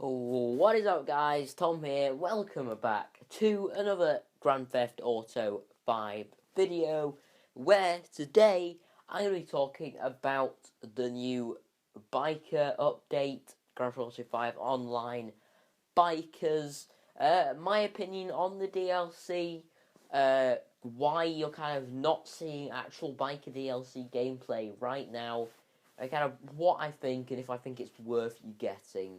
What is up, guys? Tom here. Welcome back to another Grand Theft Auto 5 video, where today I'm going to be talking about the new biker update, Grand Theft Auto 5 Online Bikers, my opinion on the DLC, why you're kind of not seeing actual biker DLC gameplay right now, kind of what I think and if I think it's worth you getting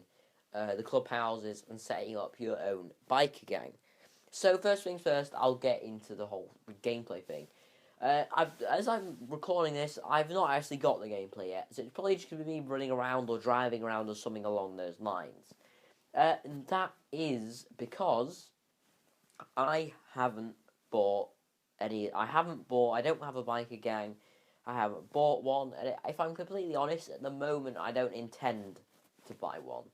the clubhouses and setting up your own biker gang. So first things first, I'll get into the whole gameplay thing. As I'm recording this, I've not actually got the gameplay yet, so it's probably just going to be me running around or driving around or something along those lines. And that is because I haven't bought any. I don't have a biker gang. I haven't bought one. And if I'm completely honest, at the moment, I don't intend to buy one.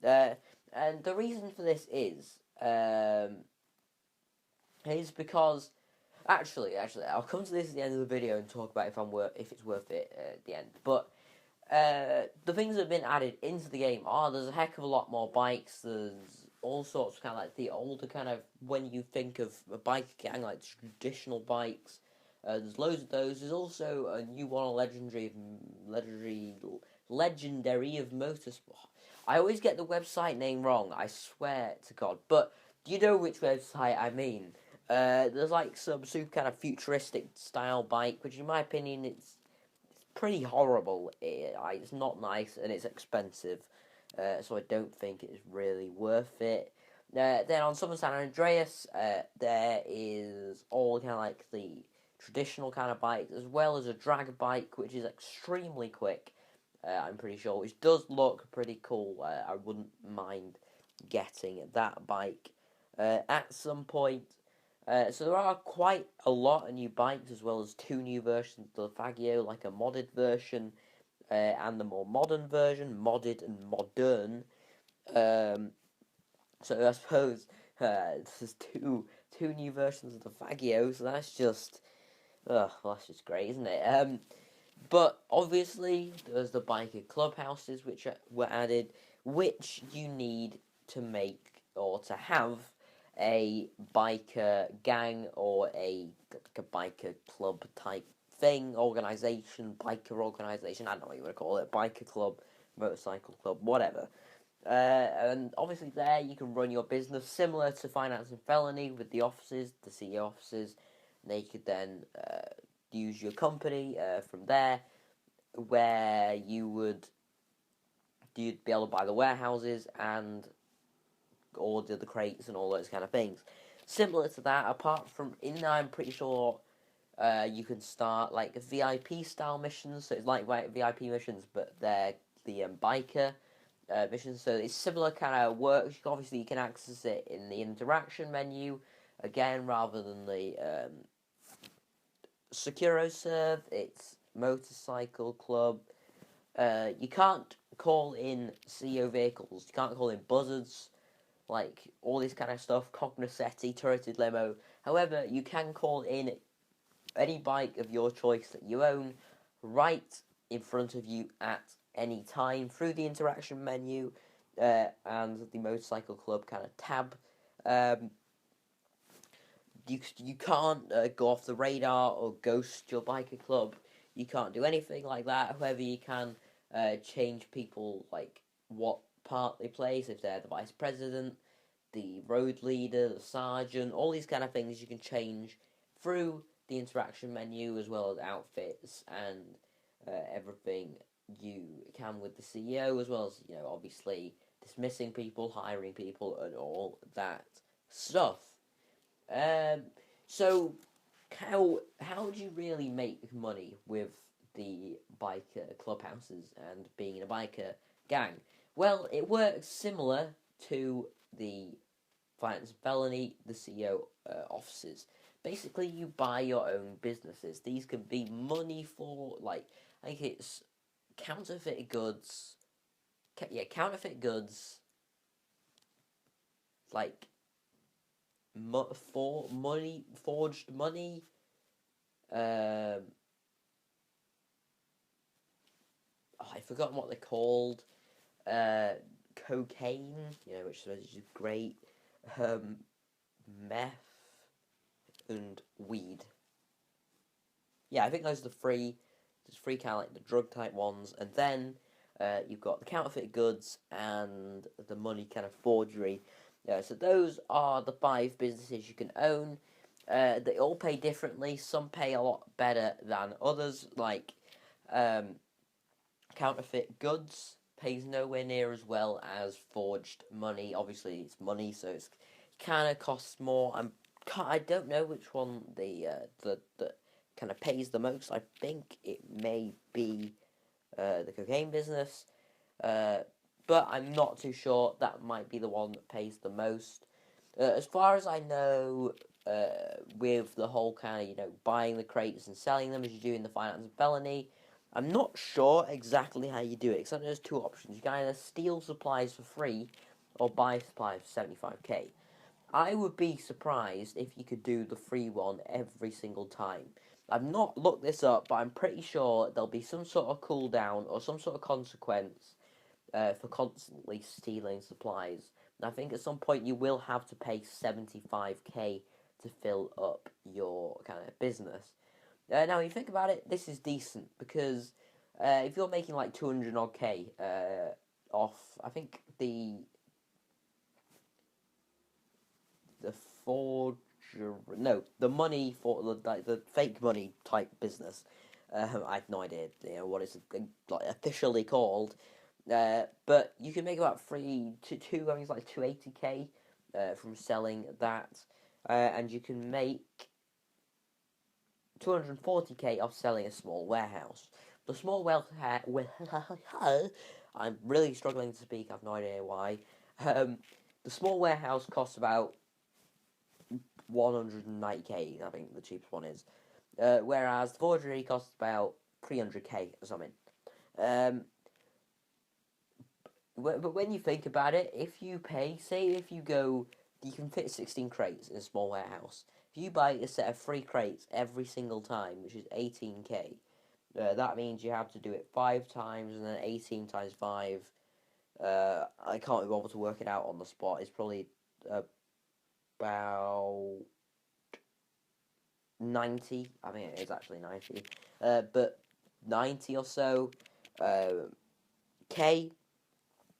And the reason for this is because actually, I'll come to this at the end of the video and talk about if it's worth it at the end. But the things that have been added into the game are there's a heck of a lot more bikes. There's all sorts of kind of like the older kind of when you think of a bike gang like traditional bikes. There's loads of those. There's also a new one, legendary of motorsport. I always get the website name wrong. I swear to God. But do you know which website I mean? There's like some super kind of futuristic style bike, which in my opinion it's pretty horrible. It's not nice and it's expensive, so I don't think it's really worth it. Then on Southern San Andreas, there is all kind of like the traditional kind of bikes, as well as a drag bike, which is extremely quick. I'm pretty sure, which does look pretty cool. I wouldn't mind getting that bike at some point. So there are quite a lot of new bikes, as well as two new versions of the Fagio, like a modded version and the more modern version, modded and modern. So I suppose there's two new versions of the Fagio, so that's just great, isn't it? But obviously there's the biker clubhouses which were added, which you need to make or to have a biker gang or a biker club type thing, biker organization, I don't know what you want to call it, biker club, motorcycle club, whatever. And obviously there you can run your business similar to finance and felony with the offices, the CEO offices. They could then use your company from there, where you'd be able to buy the warehouses and order the crates and all those kind of things. Similar to that, apart from in there, I'm pretty sure you can start like VIP style missions. So it's like VIP missions, but they're the biker missions. So it's similar kind of works. Obviously, you can access it in the interaction menu again, rather than the Securo serve. It's motorcycle club. You can't call in CEO vehicles. You can't call in buzzards, like all this kind of stuff. Cognoscetti, turreted limo. However, you can call in any bike of your choice that you own right in front of you at any time through the interaction menu and the motorcycle club kind of tab. You can't go off the radar or ghost your biker club. You can't do anything like that. However, you can change people, like what part they play. So if they're the vice president, the road leader, the sergeant, all these kind of things you can change through the interaction menu, as well as outfits and everything you can with the CEO, as well as, obviously dismissing people, hiring people, and all that stuff. So how do you really make money with the biker clubhouses and being in a biker gang? Well, it works similar to the finance and felony, the CEO offices. Basically, you buy your own businesses. These can be money for, like, I think it's counterfeit goods. Counterfeit goods, like forged money. I've forgotten what they're called. cocaine, which is just great, um, meth, and weed. Yeah, I think those are the three. There's three kind of like the drug type ones, and then you've got the counterfeit goods and the money kind of forgery. Yeah, so those are the five businesses you can own. They all pay differently. Some pay a lot better than others. Like counterfeit goods pays nowhere near as well as forged money. Obviously, it's money, so it's kind of costs more. I don't know which one the kind of pays the most. I think it may be the cocaine business, but I'm not too sure. That might be the one that pays the most. As far as I know, with the whole kind of buying the crates and selling them as you do in the finance and felony, I'm not sure exactly how you do it. Because there's two options: you can either steal supplies for free, or buy supplies for 75k. I would be surprised if you could do the free one every single time. I've not looked this up, but I'm pretty sure there'll be some sort of cooldown or some sort of consequence for constantly stealing supplies. And I think at some point you will have to pay 75k to fill up your kind of business. Now, when you think about it, this is decent because if you're making like 200 odd k off, I think the forger, no, the money for the fake money type business. I have no idea, what it's like officially called. But you can make about I think it's like 280k from selling that, and you can make 240k off selling a small warehouse. The small I'm really struggling to speak. I've no idea why. The small warehouse costs about 190k. I think the cheapest one is. Whereas the forgery costs about 300k or something. But when you think about it, if you pay, say if you go, you can fit 16 crates in a small warehouse. If you buy a set of 3 crates every single time, which is 18k, that means you have to do it 5 times, and then 18 times 5. I can't be able to work it out on the spot. It's probably about 90. I think it is actually 90. But 90 or so K.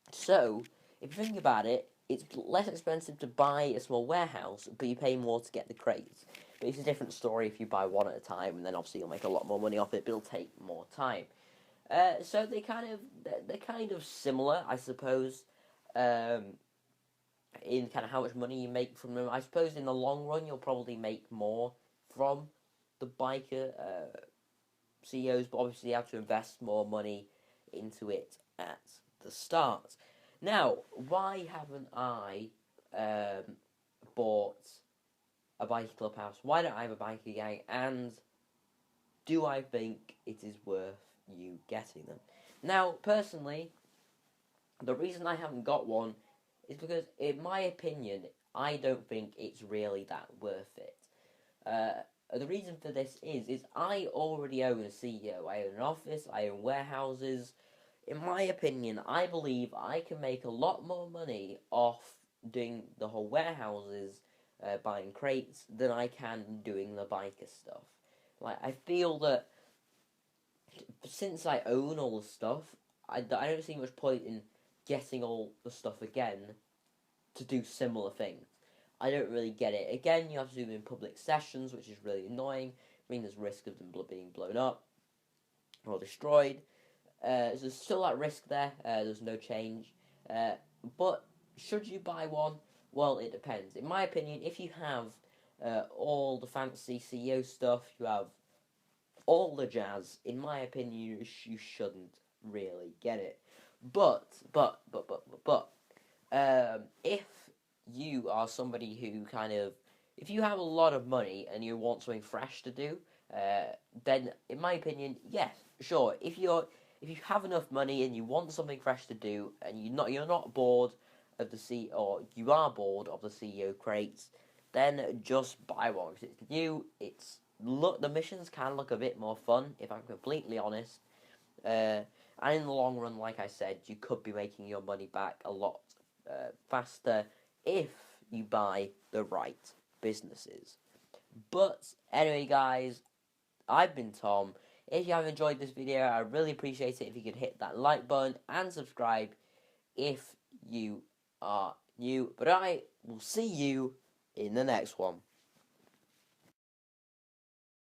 So, if you think about it, it's less expensive to buy a small warehouse, but you pay more to get the crates. But it's a different story if you buy one at a time, and then obviously you'll make a lot more money off it, but it'll take more time. So they're kind of similar, I suppose, in kind of how much money you make from them. I suppose in the long run you'll probably make more from the biker CEOs, but obviously you have to invest more money into it at the start. Now, why haven't I bought a biker clubhouse? Why don't I have a biker gang? And do I think it is worth you getting them? Now, personally, the reason I haven't got one is because, in my opinion, I don't think it's really that worth it. The reason for this is I already own a CEO. I own an office. I own warehouses. In my opinion, I believe I can make a lot more money off doing the whole warehouses, buying crates, than I can doing the biker stuff. Like, I feel that since I own all the stuff, I don't see much point in getting all the stuff again to do similar things. I don't really get it. Again, you have to do them in public sessions, which is really annoying. I mean, there's risk of them being blown up or destroyed. So there's still that risk there. There's no change. But should you buy one? Well, it depends. In my opinion, if you have all the fancy CEO stuff, you have all the jazz. In my opinion, you shouldn't really get it. But, if you are somebody who if you have a lot of money and you want something fresh to do, then in my opinion, yes, sure. If you have enough money and you want something fresh to do, and you're not bored of or you are bored of the CEO crates, then just buy one because it's new. The missions can look a bit more fun, if I'm completely honest. And in the long run, like I said, you could be making your money back a lot faster if you buy the right businesses. But anyway, guys, I've been Tom. If you have enjoyed this video, I really appreciate it if you could hit that like button and subscribe if you are new. But I will see you in the next one.